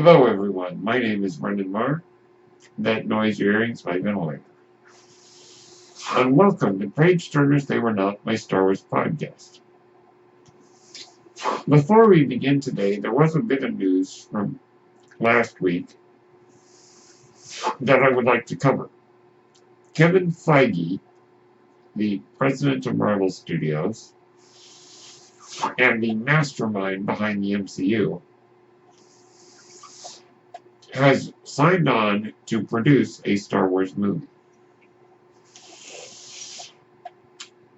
Hello everyone, my name is Brendan Marr. That noise you're hearing is my ventilator. And welcome to Page Turners They Were Not, my Star Wars podcast. Before we begin today, there was a bit of news from last week that I would like to cover. Kevin Feige, the president of Marvel Studios, and the mastermind behind the MCU, has signed on to produce a Star Wars movie.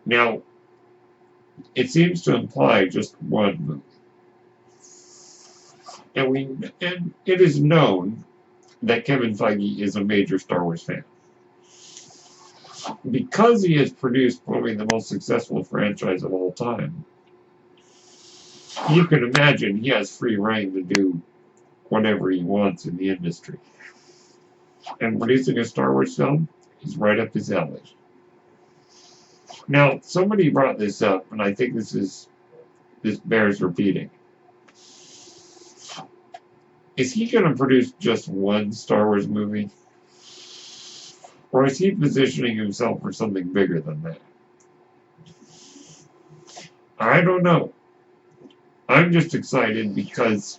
Now, it seems to imply just one movie. And it is known that Kevin Feige is a major Star Wars fan. Because he has produced probably the most successful franchise of all time, you can imagine he has free reign to do whatever he wants in the industry. And producing a Star Wars film is right up his alley. Now, somebody brought this up, and I think this bears repeating. Is he going to produce just one Star Wars movie? Or is he positioning himself for something bigger than that? I don't know. I'm just excited because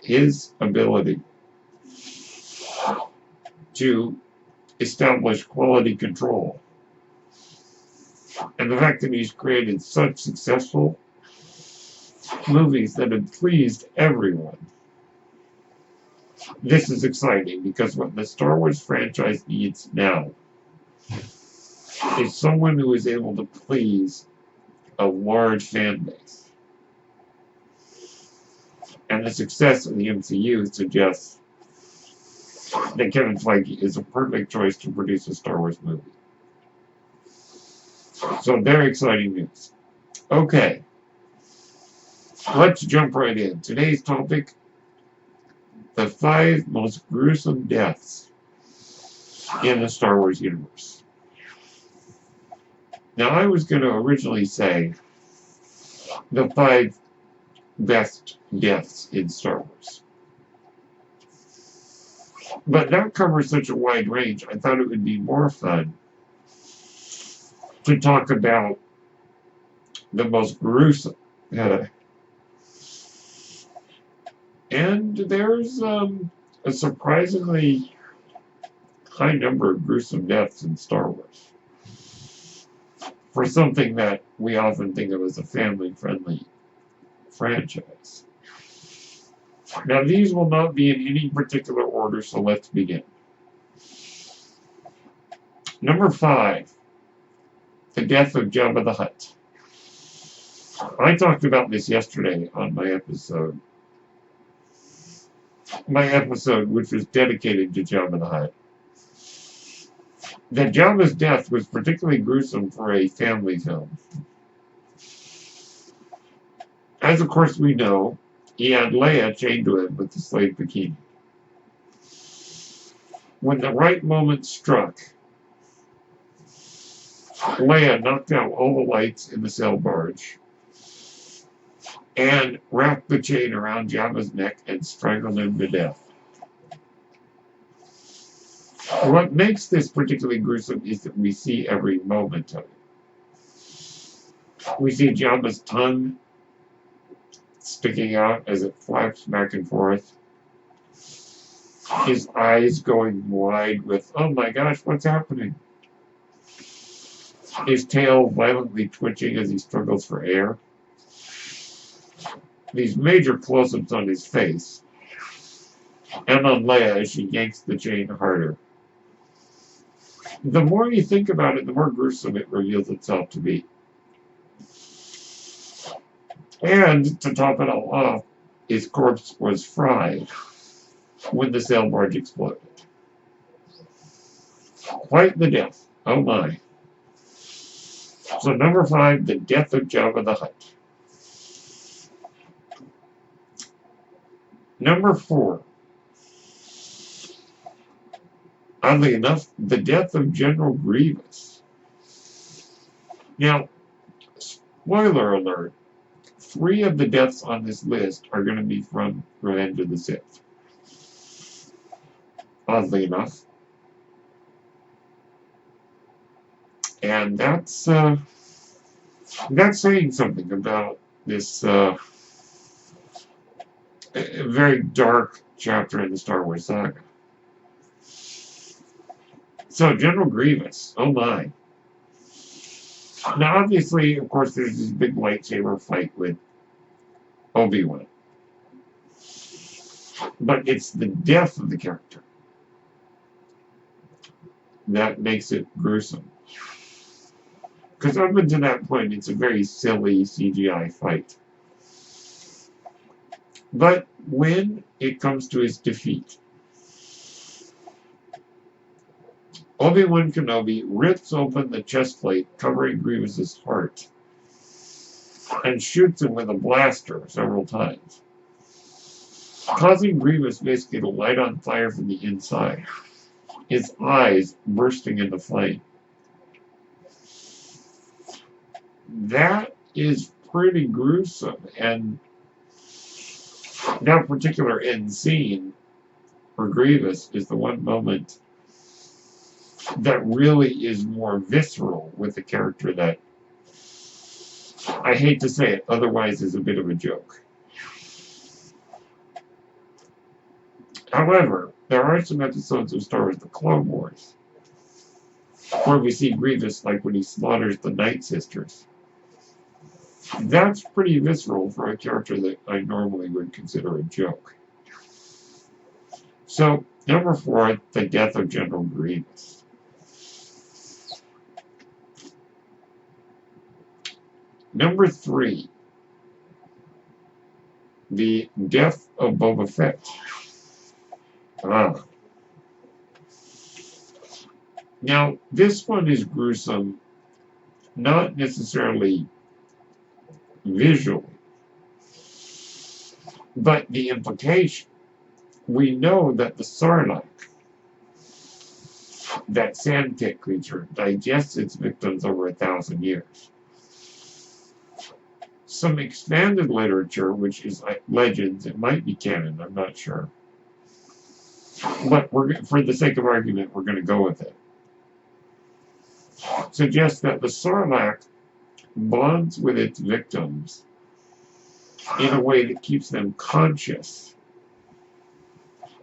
his ability to establish quality control and the fact that he's created such successful movies that have pleased everyone. This is exciting because what the Star Wars franchise needs now is someone who is able to please a large fan base. And the success of the MCU suggests that Kevin Feige is a perfect choice to produce a Star Wars movie. So very exciting news. Okay, let's jump right in. Today's topic, the 5 most gruesome deaths in the Star Wars universe. Now, I was going to originally say the 5 best deaths in Star Wars. But that covers such a wide range, I thought it would be more fun to talk about the most gruesome. And there's a surprisingly high number of gruesome deaths in Star Wars for something that we often think of as a family-friendly franchise. Now, these will not be in any particular order, so let's begin. Number 5, the death of Jabba the Hutt. I talked about this yesterday on my episode, which was dedicated to Jabba the Hutt. That Jabba's death was particularly gruesome for a family film. As of course we know, he had Leia chained to him with the slave bikini. When the right moment struck, Leia knocked out all the lights in the sail barge and wrapped the chain around Jabba's neck and strangled him to death. What makes this particularly gruesome is that we see every moment of it. We see Jabba's tongue sticking out as it flaps back and forth. His eyes going wide with, oh my gosh, what's happening? His tail violently twitching as he struggles for air. These major close-ups on his face. And on Leia as she yanks the chain harder. The more you think about it, the more gruesome it reveals itself to be. And, to top it all off, his corpse was fried when the sail barge exploded. Quite the death. Oh my. So number 5, the death of Jabba the Hutt. Number 4. Oddly enough, the death of General Grievous. Now, spoiler alert, 3 of the deaths on this list are going to be from Revenge of the Sith. oddly enough. And that's saying something about this very dark chapter in the Star Wars saga. So, General Grievous, oh my. Now, obviously, of course, there's this big lightsaber fight with Obi-Wan. But it's the death of the character that makes it gruesome. Because up until that point, it's a very silly CGI fight. But when it comes to his defeat, Obi-Wan Kenobi rips open the chest plate covering Grievous's heart and shoots him with a blaster several times, causing Grievous basically to light on fire from the inside, his eyes bursting into flame. That is pretty gruesome, and that particular end scene for Grievous is the one moment that really is more visceral with the character that, I hate to say it, otherwise is a bit of a joke. However, there are some episodes of Star Wars The Clone Wars where we see Grievous, like when he slaughters the Night Sisters. That's pretty visceral for a character that I normally would consider a joke. So, number 4, the death of General Grievous. Number 3, the death of Boba Fett. Now, this one is gruesome, not necessarily visually, but the implication. We know that the Sarlacc, that sand pit creature, digests its victims over 1,000 years. Some expanded literature, which is like legends, it might be canon, I'm not sure. But for the sake of argument, we're going to go with it. Suggests that the Sarlacc bonds with its victims in a way that keeps them conscious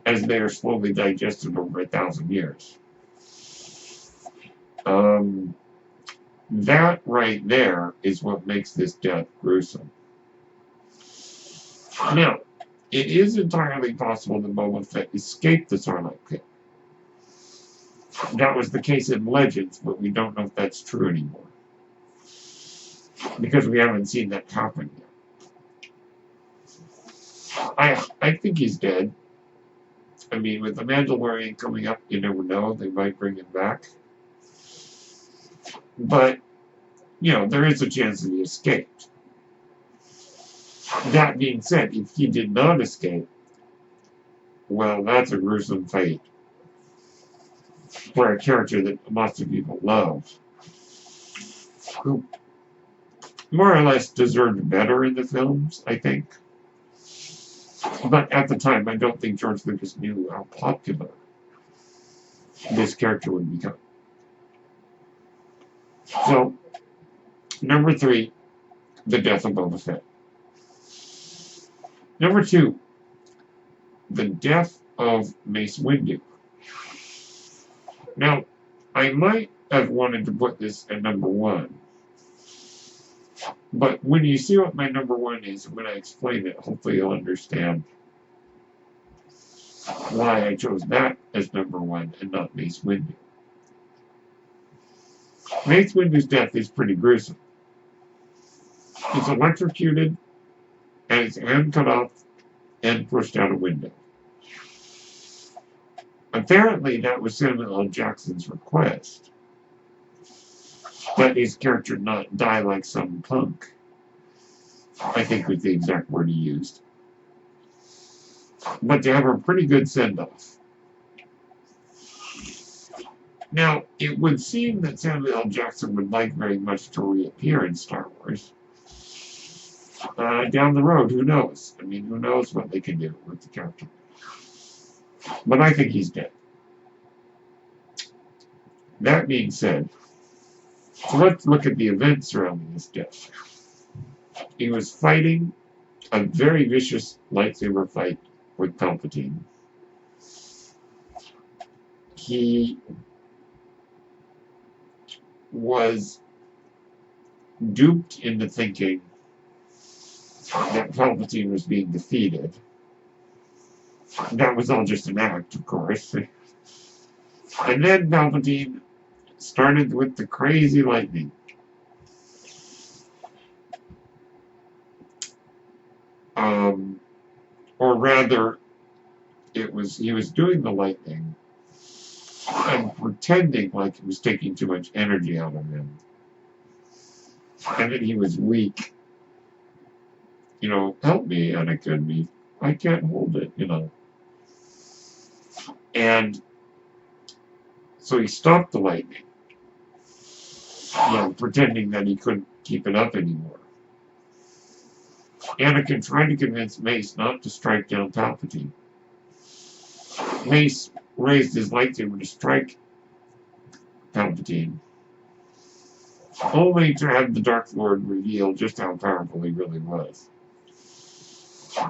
as they are slowly digested over 1,000 years. That right there is what makes this death gruesome. Now, it is entirely possible that Boba Fett escaped the Sarlacc pit. That was the case in Legends, but we don't know if that's true anymore, because we haven't seen that happen yet. I think he's dead. I mean, with the Mandalorian coming up, you never know, they might bring him back. But, you know, there is a chance that he escaped. That being said, if he did not escape, well, that's a gruesome fate for a character that lots of people love, who more or less deserved better in the films, I think. But at the time, I don't think George Lucas knew how popular this character would become. So, number 3, the death of Boba Fett. Number 2, the death of Mace Windu. Now, I might have wanted to put this at number 1. But when you see what my number 1 is, and when I explain it, hopefully you'll understand why I chose that as number 1 and not Mace Windu. Mace Windu's death is pretty gruesome. He's electrocuted, and his hand cut off and pushed out a window. Apparently, that was Samuel L. Jackson's request, that his character not die like some punk, I think was the exact word he used. But to have a pretty good send-off. Now, it would seem that Samuel L. Jackson would like very much to reappear in Star Wars. Down the road, who knows? I mean, who knows what they can do with the character. But I think he's dead. That being said, so let's look at the events surrounding his death. He was fighting a very vicious lightsaber fight with Palpatine. He was duped into thinking that Palpatine was being defeated. That was all just an act, of course. And then Palpatine started with the crazy lightning. Or rather, he was doing the lightning and pretending like it was taking too much energy out of him. And that he was weak. Help me, Anakin. I can't hold it, And so he stopped the lightning, pretending that he couldn't keep it up anymore. Anakin tried to convince Mace not to strike down Palpatine. Mace raised his lightsaber to strike Palpatine, only to have the Dark Lord reveal just how powerful he really was.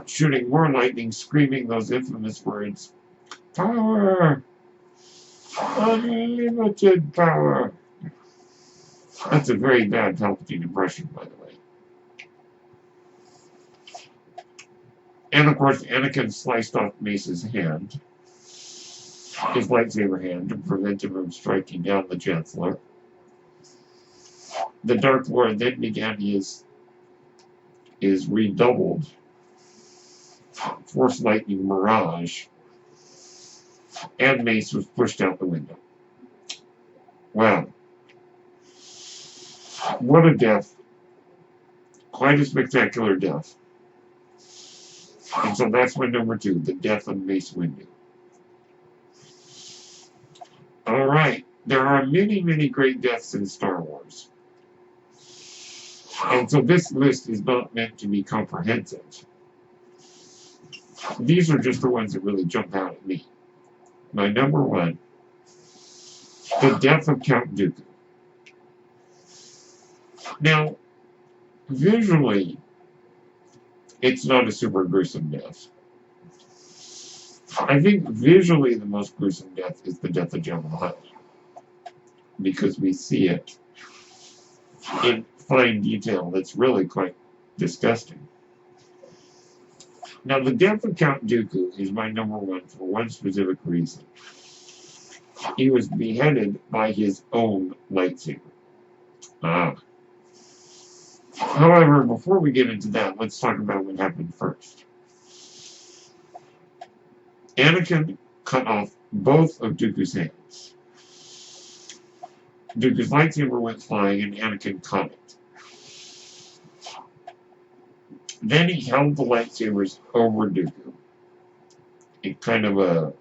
Shooting more lightning, screaming those infamous words, "Power! Unlimited power!" That's a very bad Palpatine impression, by the way. And of course, Anakin sliced off Mace's hand, his lightsaber hand, to prevent him from striking down the Chancellor. The Dark Lord then began his redoubled Force Lightning Mirage, and Mace was pushed out the window. Wow. What a death. Quite a spectacular death. And so that's my number 2, the death of Mace Windu. Alright, there are many, many great deaths in Star Wars. And so this list is not meant to be comprehensive. These are just the ones that really jump out at me. My number 1, the death of Count Dooku. Now, visually, it's not a super gruesome death. I think visually the most gruesome death is the death of Jabba the Hutt, because we see it in fine detail that's really quite disgusting. Now, the death of Count Dooku is my number 1 for one specific reason. He was beheaded by his own lightsaber. However, before we get into that, let's talk about what happened first. Anakin cut off both of Dooku's hands. Dooku's lightsaber went flying and Anakin caught it. Then he held the lightsabers over Dooku in kind of a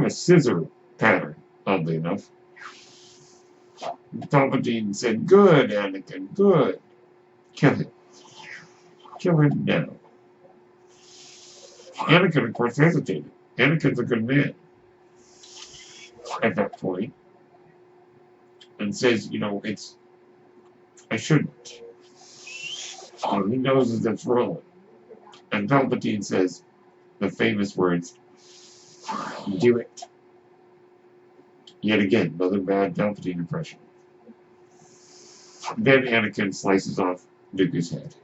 scissor pattern, oddly enough. Palpatine said, "Good, Anakin, good. Kill him. Kill him now." Anakin, of course, hesitated. Anakin's a good man at that point. And says, I shouldn't. He knows that that's wrong. And Palpatine says the famous words, "Do it." Yet again, another bad Palpatine impression. Then Anakin slices off Dooku's head.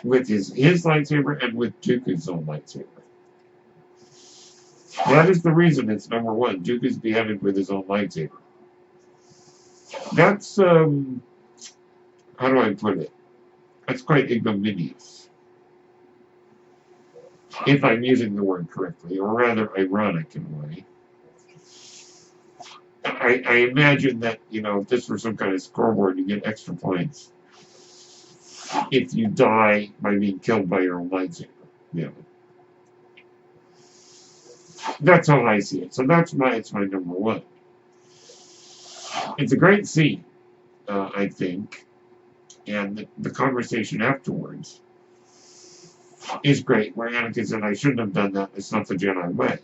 With his lightsaber and with Dooku's own lightsaber. That is the reason it's number 1. Dooku's beheaded with his own lightsaber. That's, how do I put it? That's quite ignominious. If I'm using the word correctly, or rather ironic in a way. I imagine that, if this were some kind of scoreboard, you get extra points if you die by being killed by your own lightsaber. That's how I see it. So that's why it's my number 1. It's a great scene, I think, and the conversation afterwards is great, where Anakin said, "I shouldn't have done that. It's not the Jedi way."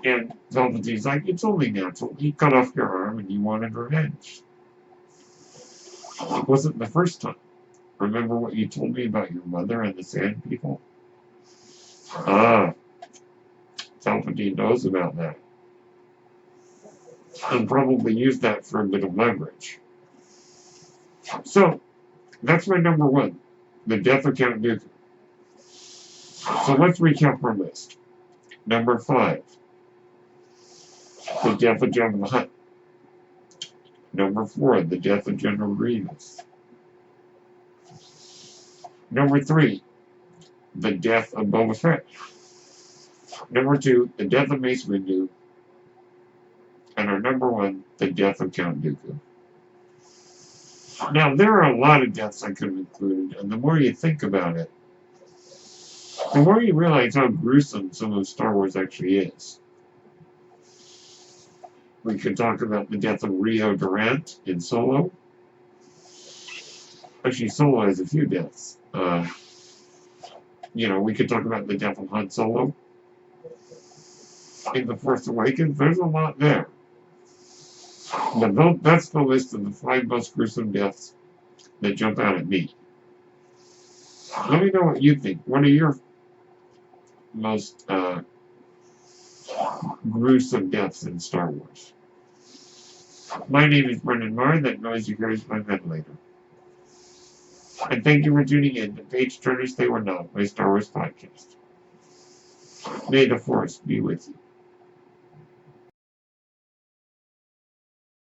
And Palpatine's like, it's only natural. He cut off your arm and you wanted revenge. It wasn't the first time. Remember what you told me about your mother and the Sand People? Ah, Palpatine knows about that. And probably used that for a bit of leverage. So, that's my number one. The death of Count Dooku. So let's recap our list. Number 5. The death of Jabba the Hutt. Number 4. The death of General Grievous. Number 3. The death of Boba Fett. Number 2. The death of Mace Windu. And our number 1. The death of Count Dooku. Now, there are a lot of deaths I could have included, and the more you think about it, the more you realize how gruesome some of Star Wars actually is. We could talk about the death of Rio Durant in Solo. Actually, Solo has a few deaths. We could talk about the death of Han Solo. In The Force Awakens, there's a lot there. But that's the list of the 5 most gruesome deaths that jump out at me. Let me know what you think. What are your most gruesome deaths in Star Wars? My name is Brendan Marr. That noise you hear is my ventilator. And thank you for tuning in to Page Turners They Were Not, my Star Wars podcast. May the Force be with you.